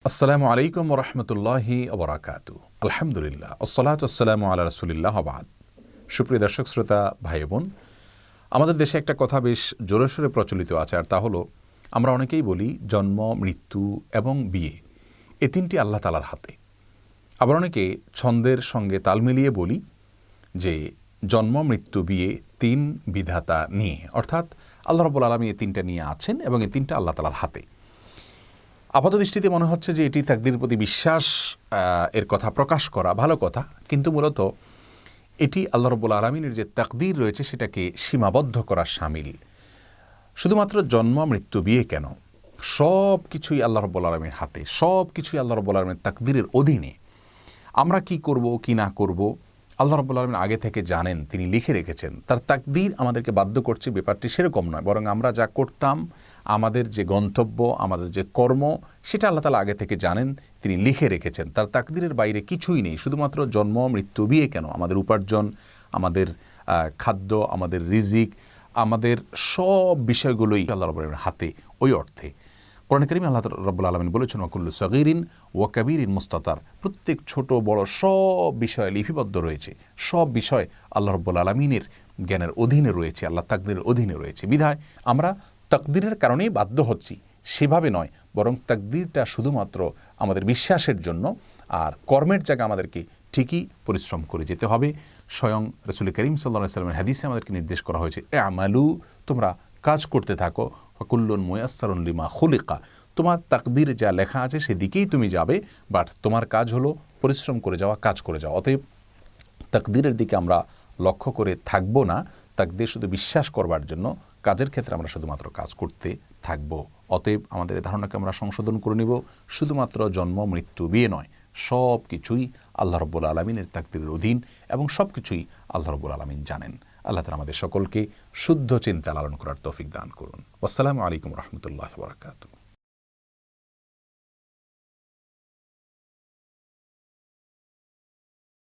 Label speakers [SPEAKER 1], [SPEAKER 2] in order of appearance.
[SPEAKER 1] আসসালামু আলাইকুম ওরহমতুল্লাহি ওবরাকাতু। আলহামদুলিল্লাহ, আসসালাতু ওয়াসসালামু আলা রাসূলিল্লাহ ওয়া বা'দ। সুপ্রিয় দর্শক শ্রোতা ভাই বোন, আমাদের দেশে একটা কথা বেশ জোরে সোরে প্রচলিত আছে, আর তা হলো আমরা অনেকেই বলি জন্ম, মৃত্যু এবং বিয়ে এ তিনটি আল্লাহ তাআলার হাতে। আবার অনেকে ছন্দের সঙ্গে তাল মিলিয়ে বলি যে জন্ম, মৃত্যু, বিয়ে তিন বিধাতা নিয়ে, অর্থাৎ আল্লাহ রাব্বুল আলামিন এই তিনটা নিয়ে আছেন এবং এই তিনটা আল্লাহ তাআলার হাতে। আপাত দৃষ্টিতে মনে হচ্ছে যে এটি তাকদীরের প্রতি বিশ্বাস এর কথা প্রকাশ করা ভালো কথা, কিন্তু মূলত এটি আল্লাহ রাব্বুল আলামিনের যে তাকদীর রয়েছে সেটাকে সীমাবদ্ধ করার শামিল। শুধুমাত্র জন্ম, মৃত্যু, বিয়ে কেন, সব কিছুই আল্লাহ রাব্বুল আলামিনের হাতে, সব কিছুই আল্লাহ রাব্বুল আলামিনের তাকদীরের অধীনে। আমরা কি করব কি না করব আল্লাহ রাব্বুল আলামিন আগে থেকে জানেন, তিনি লিখে রেখেছেন। তার তাকদীর আমাদেরকে বাধ্য করছে, ব্যাপারটি সেরকম নয়, বরং আমরা যা করতাম, আমাদের যে গন্তব্য, আমাদের যে কর্ম, সেটা আল্লাহ তাআলা আগে থেকে জানেন, তিনি লিখে রেখেছেন। তার তাকদীরের বাইরে কিছুই নেই। শুধুমাত্র জন্ম, মৃত্যু, বিয়ে কেন, আমাদের উপার্জন, আমাদের খাদ্য, আমাদের রিজিক, আমাদের সব বিষয়গুলোই আল্লাহ রাব্বুল আলামিনের হাতে। ওই অর্থে কোরআন কারীমে আল্লাহ রাব্বুল আলামিন বলেছেন, ওয়াকুল্লু সগীরিন ওয়া কাবীরিন মুস্তাতার। প্রত্যেক ছোট বড় সব বিষয় লিপিবদ্ধ রয়েছে, সব বিষয় আল্লাহ রাব্বুল আলামিনের জ্ঞানের অধীনে রয়েছে, আল্লাহ তাকদীরের অধীনে রয়েছে। বিধায় আমরা তাকদীরের কারণেই বাধ্য হচ্ছি, সেভাবে নয়, বরং তাকদীরটা শুধুমাত্র আমাদের বিশ্বাসের জন্য। আর কর্মের জায়গা আমাদেরকে ঠিকই পরিশ্রম করে যেতে হবে। স্বয়ং রাসূল করিম সাল্লাল্লাহু আলাইহি ওয়াসাল্লামের হাদিসে আমাদেরকে নির্দেশ করা হয়েছে, আমালু, তোমরা কাজ করতে থাকো, ফাকুল্লুন মুয়াসসারুন লিমা খুলিকা। তোমার তাকদীরে যা লেখা আছে সেদিকেই তুমি যাবে, বাট তোমার কাজ হলো পরিশ্রম করে যাওয়া, কাজ করে যাওয়া। অতএব তাকদীরের দিকে আমরা লক্ষ্য করে থাকবো না, তাকদীর শুধু বিশ্বাস করবার জন্য, কাজের ক্ষেত্রে আমরা শুধুমাত্র কাজ করতে থাকবো। অতএব আমাদের এই ধারণাকে আমরা সংশোধন করে নিব, শুধুমাত্র জন্ম, মৃত্যু, বিয়ে নয়, সব কিছুই আল্লাহ রাব্বুল আলামিনের তাকদীরের অধীন এবং সব কিছুই আল্লাহ রাব্বুল আলামিন জানেন। আল্লাহ তাআলা আমাদের সকলকে শুদ্ধ চিন্তা লালন করার তৌফিক দান করুন। আসসালামু আলাইকুম ওয়া রাহমাতুল্লাহি ওয়া বারাকাতুহু।